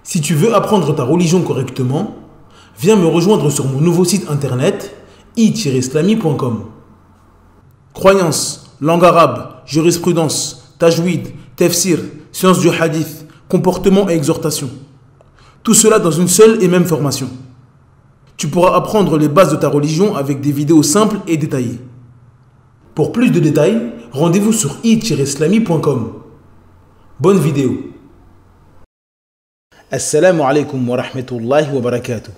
Si tu veux apprendre ta religion correctement, viens me rejoindre sur mon nouveau site internet i-islami.com. Croyances, langue arabe, jurisprudence, tajwid, tafsir, sciences du hadith, comportement et exhortation. Tout cela dans une seule et même formation. Tu pourras apprendre les bases de ta religion avec des vidéos simples et détaillées. Pour plus de détails, rendez-vous sur i-islami.com. Bonne vidéo. Assalamu alaikum wa rahmatullahi wa barakatuh.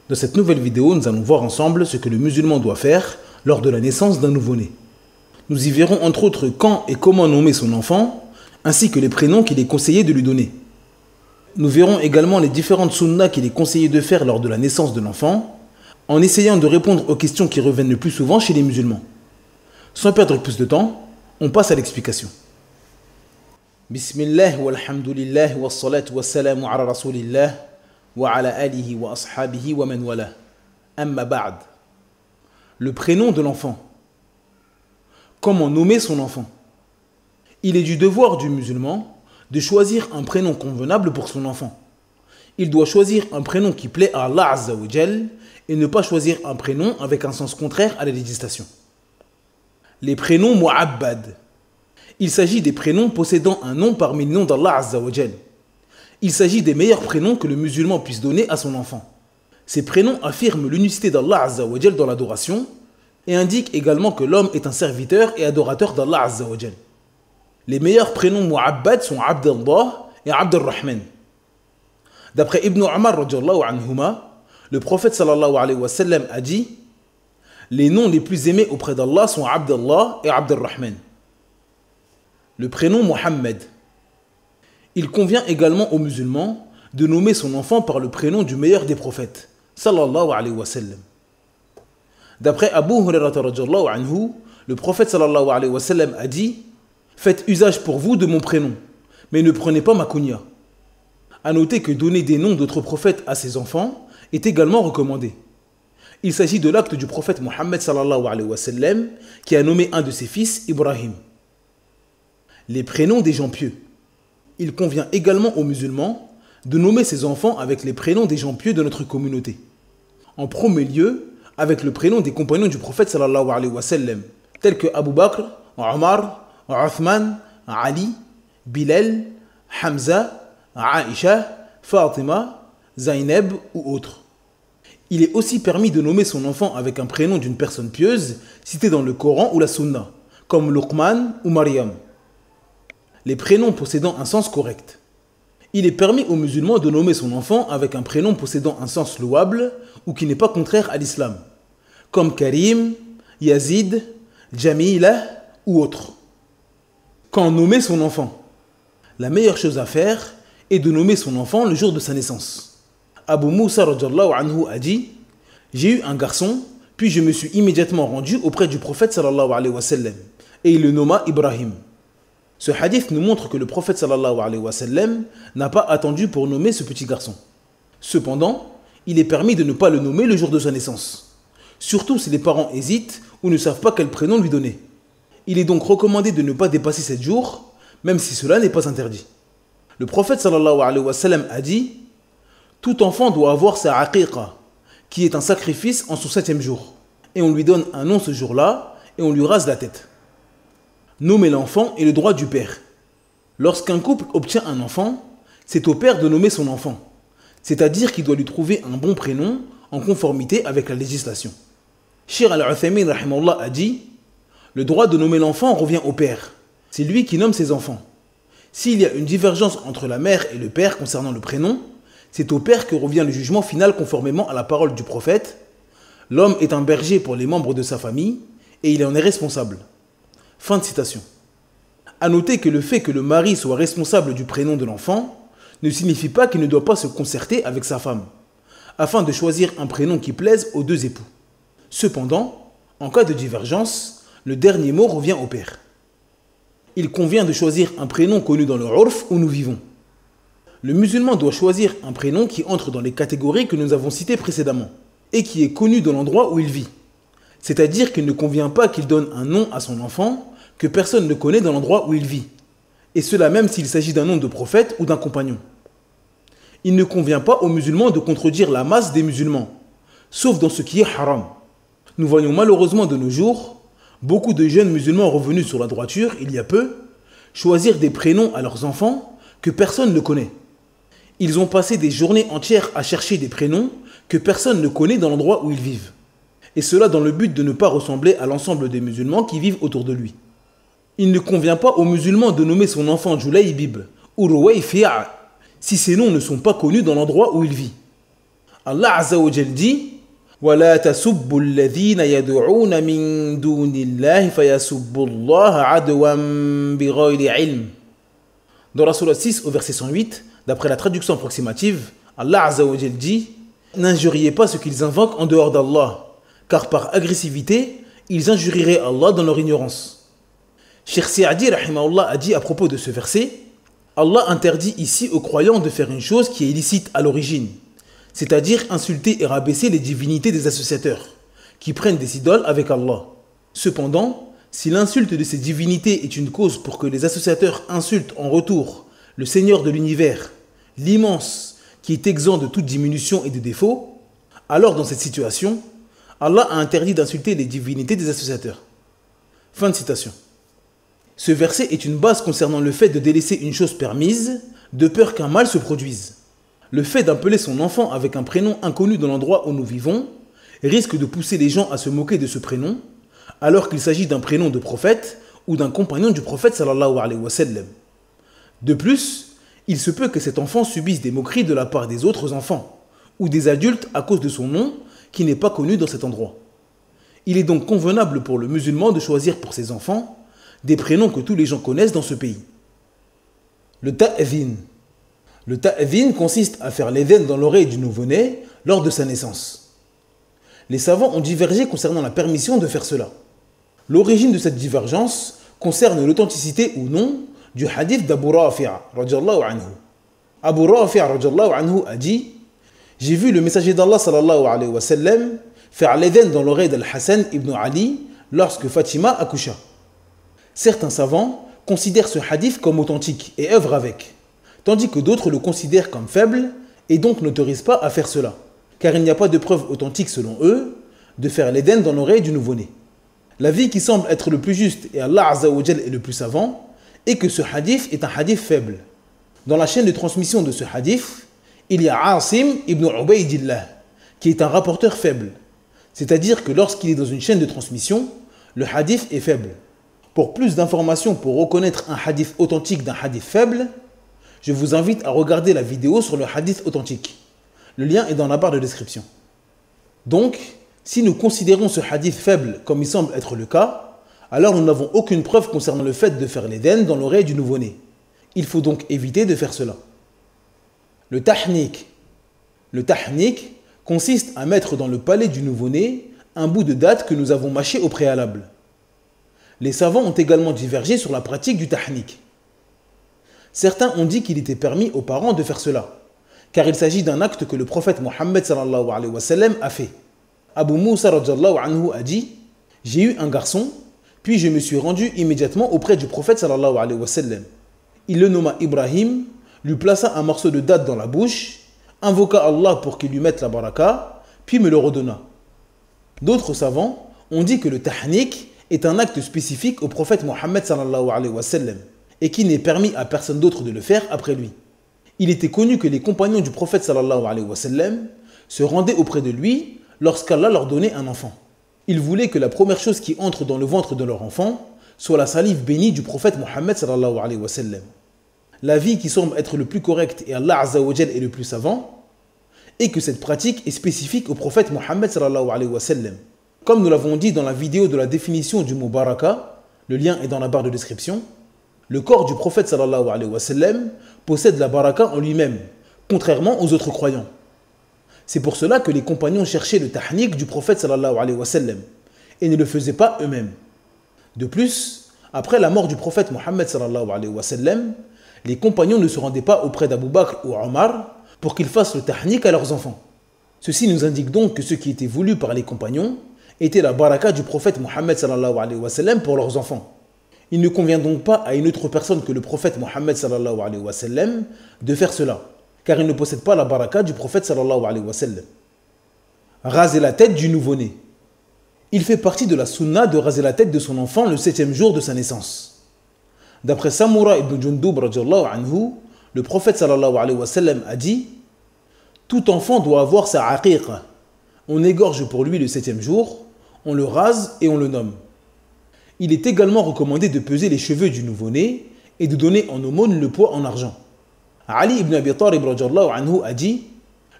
Dans cette nouvelle vidéo, nous allons voir ensemble ce que le musulman doit faire lors de la naissance d'un nouveau-né. Nous y verrons entre autres quand et comment nommer son enfant, ainsi que les prénoms qu'il est conseillé de lui donner. Nous verrons également les différentes sunnas qu'il est conseillé de faire lors de la naissance de l'enfant, en essayant de répondre aux questions qui reviennent le plus souvent chez les musulmans. Sans perdre plus de temps, on passe à l'explication. Bismillah walhamdulillah wa salatu wa salamu ala rasulillah wa ala alihi wa ashabihi wa man wala. Amma ba'd. Le prénom de l'enfant. Comment nommer son enfant? Il est du devoir du musulman de choisir un prénom convenable pour son enfant. Il doit choisir un prénom qui plaît à Allah Azza wa Jal et ne pas choisir un prénom avec un sens contraire à la législation. Les prénoms mu'abbad. Il s'agit des prénoms possédant un nom parmi les noms d'Allah Azza wa Jal. Il s'agit des meilleurs prénoms que le musulman puisse donner à son enfant. Ces prénoms affirment l'unicité d'Allah Azza wa Jal dans l'adoration et indiquent également que l'homme est un serviteur et adorateur d'Allah Azza wa Jal. Les meilleurs prénoms mu'abbad sont Abdallah et Abdurrahman. D'après Ibn Umar radiyallahu anhuma, le prophète sallallahu alayhi wa sallam a dit: les noms les plus aimés auprès d'Allah sont Abdallah et Abdurrahman. Le prénom Mohammed. Il convient également aux musulmans de nommer son enfant par le prénom du meilleur des prophètes, sallallahu alayhi wa sallam. D'après Abu Hurairah radiyallahu anhu, le prophète sallallahu alayhi wa sallam a dit: faites usage pour vous de mon prénom, mais ne prenez pas ma kunya. A noter que donner des noms d'autres prophètes à ses enfants est également recommandé. Il s'agit de l'acte du prophète Mohammed sallallahu alayhi wa sallam qui a nommé un de ses fils Ibrahim. Les prénoms des gens pieux. Il convient également aux musulmans de nommer ses enfants avec les prénoms des gens pieux de notre communauté. En premier lieu, avec le prénom des compagnons du prophète sallallahu alayhi wa sallam, tels que Abu Bakr, Omar, Uthman, Ali, Bilal, Hamza, Aïcha, Fatima, Zainab ou autres. Il est aussi permis de nommer son enfant avec un prénom d'une personne pieuse cité dans le Coran ou la Sunna, comme Luqman ou Maryam. Les prénoms possédant un sens correct. Il est permis aux musulmans de nommer son enfant avec un prénom possédant un sens louable ou qui n'est pas contraire à l'islam, comme Karim, Yazid, Jamila ou autres. Quand nommer son enfant? La meilleure chose à faire est de nommer son enfant le jour de sa naissance. Abu Moussa radiyallahu anhu a dit: j'ai eu un garçon, puis je me suis immédiatement rendu auprès du prophète sallallahu alayhi wa sallam, et il le nomma Ibrahim. Ce hadith nous montre que le prophète sallallahu alayhi wa sallam n'a pas attendu pour nommer ce petit garçon. Cependant, il est permis de ne pas le nommer le jour de sa naissance, surtout si les parents hésitent ou ne savent pas quel prénom lui donner. Il est donc recommandé de ne pas dépasser 7 jours, même si cela n'est pas interdit. Le prophète sallallahu alayhi wa sallam a dit: tout enfant doit avoir sa aqiqa, qui est un sacrifice en son 7e jour, et on lui donne un nom ce jour-là et on lui rase la tête. Nommer l'enfant est le droit du père. Lorsqu'un couple obtient un enfant, c'est au père de nommer son enfant, c'est-à-dire qu'il doit lui trouver un bon prénom en conformité avec la législation. Cheikh Al-Uthaymin rahimahullah a dit: le droit de nommer l'enfant revient au père. C'est lui qui nomme ses enfants. S'il y a une divergence entre la mère et le père concernant le prénom, c'est au père que revient le jugement final conformément à la parole du prophète. L'homme est un berger pour les membres de sa famille et il en est responsable. Fin de citation. A noter que le fait que le mari soit responsable du prénom de l'enfant ne signifie pas qu'il ne doit pas se concerter avec sa femme, afin de choisir un prénom qui plaise aux deux époux. Cependant, en cas de divergence, le dernier mot revient au père. Il convient de choisir un prénom connu dans le urf où nous vivons. Le musulman doit choisir un prénom qui entre dans les catégories que nous avons citées précédemment et qui est connu dans l'endroit où il vit. C'est-à-dire qu'il ne convient pas qu'il donne un nom à son enfant que personne ne connaît dans l'endroit où il vit, et cela même s'il s'agit d'un nom de prophète ou d'un compagnon. Il ne convient pas aux musulmans de contredire la masse des musulmans, sauf dans ce qui est haram. Nous voyons malheureusement de nos jours beaucoup de jeunes musulmans revenus sur la droiture, il y a peu, choisir des prénoms à leurs enfants que personne ne connaît. Ils ont passé des journées entières à chercher des prénoms que personne ne connaît dans l'endroit où ils vivent. Et cela dans le but de ne pas ressembler à l'ensemble des musulmans qui vivent autour de lui. Il ne convient pas aux musulmans de nommer son enfant Julaybib ou Ruwayfi'a si ces noms ne sont pas connus dans l'endroit où il vit. Allah Azza wa Jal dit وَلَا تَسُبُّوا الَّذِينَ يَدْعُونَ مِن دُونِ اللَّهِ فَيَسُبُّوا اللَّهَ عَدْوًا بِغَيْرِ عِلْمٍ. Dans la sourate 6 au verset 108, d'après la traduction approximative, Allah Azza wa Jal dit n'injuriez pas ce qu'ils invoquent en dehors d'Allah, car par agressivité, ils injurieraient Allah dans leur ignorance. Cheikh Sa'di rahimahullah a dit à propos de ce verset Allah interdit ici aux croyants de faire une chose qui est illicite à l'origine, c'est-à-dire insulter et rabaisser les divinités des associateurs, qui prennent des idoles avec Allah. Cependant, si l'insulte de ces divinités est une cause pour que les associateurs insultent en retour le Seigneur de l'univers, l'immense, qui est exempt de toute diminution et de défaut, alors dans cette situation, Allah a interdit d'insulter les divinités des associateurs. Fin de citation. Ce verset est une base concernant le fait de délaisser une chose permise, de peur qu'un mal se produise. Le fait d'appeler son enfant avec un prénom inconnu dans l'endroit où nous vivons risque de pousser les gens à se moquer de ce prénom, alors qu'il s'agit d'un prénom de prophète ou d'un compagnon du prophète sallallahu alayhi wa sallam. De plus, il se peut que cet enfant subisse des moqueries de la part des autres enfants ou des adultes à cause de son nom qui n'est pas connu dans cet endroit. Il est donc convenable pour le musulman de choisir pour ses enfants des prénoms que tous les gens connaissent dans ce pays. Le ta'dhin. Le ta'dhin consiste à faire l'édhen dans l'oreille du nouveau-né lors de sa naissance. Les savants ont divergé concernant la permission de faire cela. L'origine de cette divergence concerne l'authenticité ou non du hadith d'Abu Rafi'a radiyallahu anhu. Abu Rafi'a radiyallahu anhu a dit « J'ai vu le messager d'Allah sallallahu alayhi wa sallam faire l'édhen dans l'oreille d'Al-Hassan ibn Ali lorsque Fatima accoucha. » Certains savants considèrent ce hadith comme authentique et œuvrent avec, tandis que d'autres le considèrent comme faible et donc n'autorisent pas à faire cela, car il n'y a pas de preuve authentique selon eux de faire l'édhen dans l'oreille du nouveau-né. L'avis qui semble être le plus juste et Allah Azza wa Jal est le plus savant est que ce hadith est un hadith faible. Dans la chaîne de transmission de ce hadith, il y a Asim ibn Ubaydillah, qui est un rapporteur faible, c'est-à-dire que lorsqu'il est dans une chaîne de transmission, le hadith est faible. Pour plus d'informations pour reconnaître un hadith authentique d'un hadith faible, je vous invite à regarder la vidéo sur le hadith authentique. Le lien est dans la barre de description. Donc, si nous considérons ce hadith faible comme il semble être le cas, alors nous n'avons aucune preuve concernant le fait de faire l'édhen dans l'oreille du nouveau-né. Il faut donc éviter de faire cela. Le tahnik. Le tahnik consiste à mettre dans le palais du nouveau-né un bout de date que nous avons mâché au préalable. Les savants ont également divergé sur la pratique du tahnik. Certains ont dit qu'il était permis aux parents de faire cela, car il s'agit d'un acte que le prophète Mohammed sallallahu alayhi wa sallam a fait. Abu Musa radiyallahu anhu a dit « J'ai eu un garçon, puis je me suis rendu immédiatement auprès du prophète sallallahu alayhi wa sallam. Il le nomma Ibrahim, lui plaça un morceau de date dans la bouche, invoqua Allah pour qu'il lui mette la baraka, puis me le redonna. » D'autres savants ont dit que le tahnik est un acte spécifique au prophète Mohammed sallallahu alayhi wa sallam et qui n'est permis à personne d'autre de le faire après lui. Il était connu que les compagnons du prophète sallallahu alayhi wa sallam se rendaient auprès de lui lorsqu'Allah leur donnait un enfant. Ils voulaient que la première chose qui entre dans le ventre de leur enfant soit la salive bénie du prophète Mohammed sallallahu alayhi wa sallam. L'avis qui semble être le plus correct et Allah Azza wa Jal est le plus savant est que cette pratique est spécifique au prophète Mohammed sallallahu alayhi wa sallam. Comme nous l'avons dit dans la vidéo de la définition du mot baraka, le lien est dans la barre de description, le corps du prophète sallallahu alayhi wa sallam possède la baraka en lui-même, contrairement aux autres croyants. C'est pour cela que les compagnons cherchaient le tahnik du prophète sallallahu alayhi wa sallam et ne le faisaient pas eux-mêmes. De plus, après la mort du prophète Mohammed sallallahu alayhi wa sallam, les compagnons ne se rendaient pas auprès d'Abu Bakr ou Omar pour qu'ils fassent le tahnik à leurs enfants. Ceci nous indique donc que ce qui était voulu par les compagnons était la baraka du prophète Mohammed sallallahu alayhi wa sallam pour leurs enfants. Il ne convient donc pas à une autre personne que le prophète Mohammed sallallahu alayhi wa sallam de faire cela, car il ne possède pas la baraka du prophète sallallahu alayhi wa sallam. Raser la tête du nouveau-né. Il fait partie de la sunna de raser la tête de son enfant le 7e jour de sa naissance. D'après Samura ibn Jundub radhiyallahu anhu, le prophète sallallahu alayhi wa sallam a dit: tout enfant doit avoir sa aqiqa. On égorge pour lui le 7e jour, on le rase et on le nomme. Il est également recommandé de peser les cheveux du nouveau-né et de donner en aumône le poids en argent. Ali ibn Abi Talib radhiyallahu anhu a dit: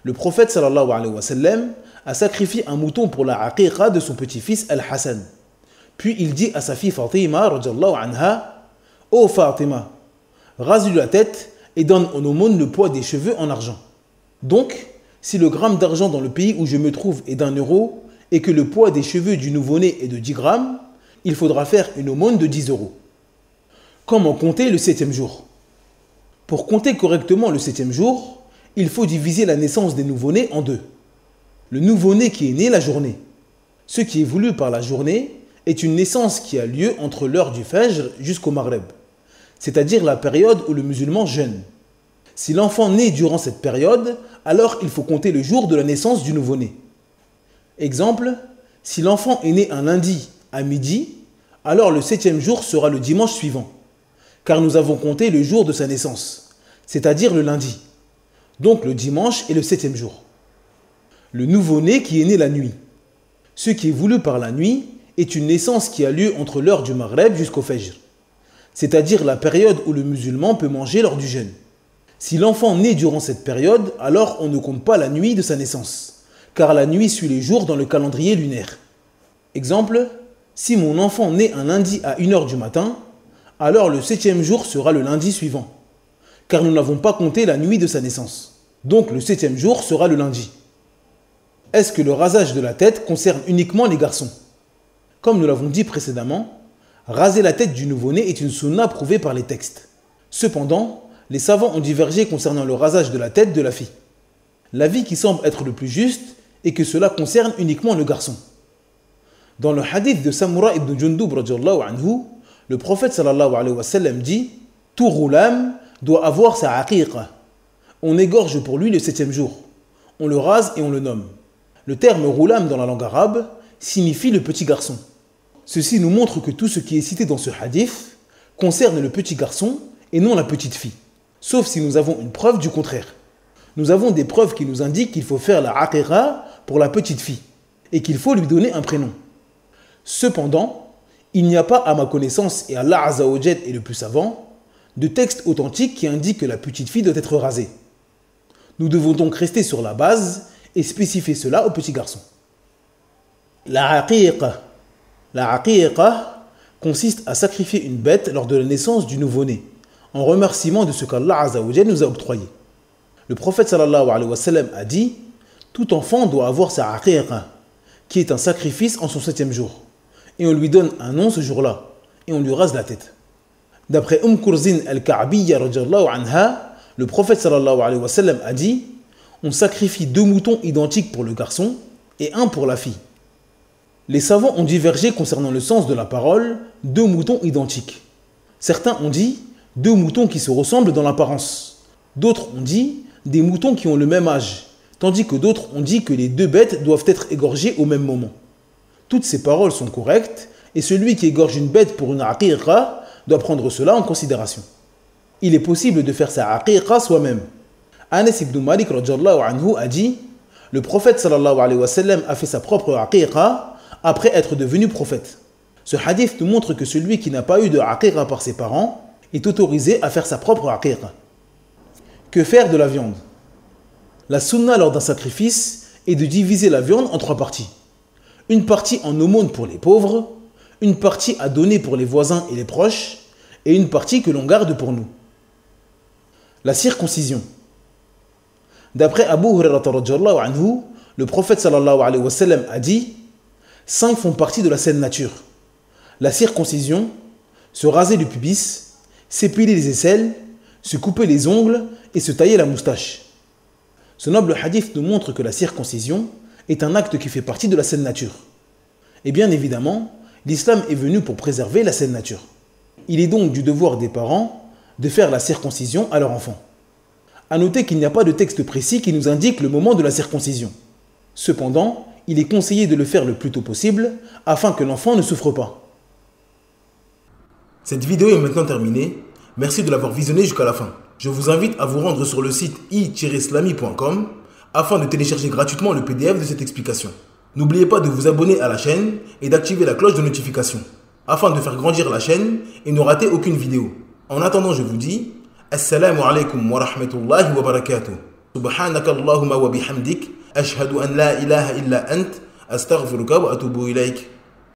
le prophète sallallahu alayhi wa sallam a sacrifié un mouton pour la aqiqa de son petit-fils Al-Hassan. Puis il dit à sa fille Fatima radhiyallahu anha: ô Fatima, rase-lui la tête et donne en aumône le poids des cheveux en argent. Donc, si le gramme d'argent dans le pays où je me trouve est d'1 € et que le poids des cheveux du nouveau-né est de 10 grammes, il faudra faire une aumône de 10 €. Comment compter le 7e jour? Pour compter correctement le 7e jour, il faut diviser la naissance des nouveau-nés en deux. Le nouveau-né qui est né la journée. Ce qui est voulu par la journée est une naissance qui a lieu entre l'heure du Fajr jusqu'au Maghreb, c'est-à-dire la période où le musulman jeûne. Si l'enfant naît durant cette période, alors il faut compter le jour de la naissance du nouveau-né. Exemple, si l'enfant est né un lundi à midi, alors le 7e jour sera le dimanche suivant, car nous avons compté le jour de sa naissance, c'est-à-dire le lundi. Donc le dimanche est le 7e jour. Le nouveau-né qui est né la nuit. Ce qui est voulu par la nuit est une naissance qui a lieu entre l'heure du Maghreb jusqu'au Fajr, c'est-à-dire la période où le musulman peut manger lors du jeûne. Si l'enfant naît durant cette période, alors on ne compte pas la nuit de sa naissance, car la nuit suit les jours dans le calendrier lunaire. Exemple, si mon enfant naît un lundi à 1 h du matin, alors le 7e jour sera le lundi suivant, car nous n'avons pas compté la nuit de sa naissance. Donc le 7e jour sera le lundi. Est-ce que le rasage de la tête concerne uniquement les garçons? Comme nous l'avons dit précédemment, raser la tête du nouveau-né est une sunna prouvée par les textes. Cependant, les savants ont divergé concernant le rasage de la tête de la fille. L'avis qui semble être le plus juste est que cela concerne uniquement le garçon. Dans le hadith de Samura ibn Jundub radhiyallahu anhu, le prophète sallallahu alayhi wa sallam dit: tout roulam doit avoir sa aqiqa. On égorge pour lui le 7e jour. On le rase et on le nomme. Le terme roulam dans la langue arabe signifie le petit garçon. Ceci nous montre que tout ce qui est cité dans ce hadith concerne le petit garçon et non la petite fille, sauf si nous avons une preuve du contraire. Nous avons des preuves qui nous indiquent qu'il faut faire la aqiqa pour la petite fille et qu'il faut lui donner un prénom. Cependant, il n'y a pas à ma connaissance, et Allah Azza wa Jal est le plus savant, de texte authentique qui indique que la petite fille doit être rasée. Nous devons donc rester sur la base et spécifier cela au petit garçon. La aqiqa. La aqiqa consiste à sacrifier une bête lors de la naissance du nouveau-né, en remerciement de ce qu'Allah Azza wa Jal nous a octroyé. Le prophète sallallahu alayhi wa sallam a dit: tout enfant doit avoir sa aqiqa, qui est un sacrifice en son 7e jour, et on lui donne un nom ce jour-là, et on lui rase la tête. D'après Kurzin al-Ka'biyya radhiyallahu anha, le prophète sallallahu alayhi wa sallam a dit: on sacrifie 2 moutons identiques pour le garçon et 1 pour la fille. Les savants ont divergé concernant le sens de la parole 2 moutons identiques. Certains ont dit 2 moutons qui se ressemblent dans l'apparence. D'autres ont dit des moutons qui ont le même âge, tandis que d'autres ont dit que les 2 bêtes doivent être égorgées au même moment. Toutes ces paroles sont correctes et celui qui égorge une bête pour une aqiqa doit prendre cela en considération. Il est possible de faire sa aqiqa soi-même. Anas ibn Malik radhiyallahu anhu a dit: le prophète sallallahu alayhi wa sallam a fait sa propre aqiqa après être devenu prophète. Ce hadith nous montre que celui qui n'a pas eu de aqiqa par ses parents est autorisé à faire sa propre aqiqa. Que faire de la viande? La sunna lors d'un sacrifice est de diviser la viande en 3 parties. Une partie en aumône pour les pauvres, une partie à donner pour les voisins et les proches, et une partie que l'on garde pour nous. La circoncision. D'après Abu Hurairah radhiyallahu anhu, le prophète sallallahu alayhi wa sallam a dit: 5 font partie de la saine nature. La circoncision, se raser le pubis, s'épiler les aisselles, se couper les ongles et se tailler la moustache. Ce noble hadith nous montre que la circoncision est un acte qui fait partie de la saine nature. Et bien évidemment, l'islam est venu pour préserver la saine nature. Il est donc du devoir des parents de faire la circoncision à leur enfant. À noter qu'il n'y a pas de texte précis qui nous indique le moment de la circoncision. Cependant, il est conseillé de le faire le plus tôt possible afin que l'enfant ne souffre pas. Cette vidéo est maintenant terminée. Merci de l'avoir visionnée jusqu'à la fin. Je vous invite à vous rendre sur le site i-slami.com afin de télécharger gratuitement le PDF de cette explication. N'oubliez pas de vous abonner à la chaîne et d'activer la cloche de notification afin de faire grandir la chaîne et ne rater aucune vidéo. En attendant, je vous dis Assalamu alaikum wa rahmatullahi wa barakatuh. Subhanaka Allahumma wa bihamdik. Ashhadu an la ilaha illa ant. Astaghfiruka wa atubu ilayk.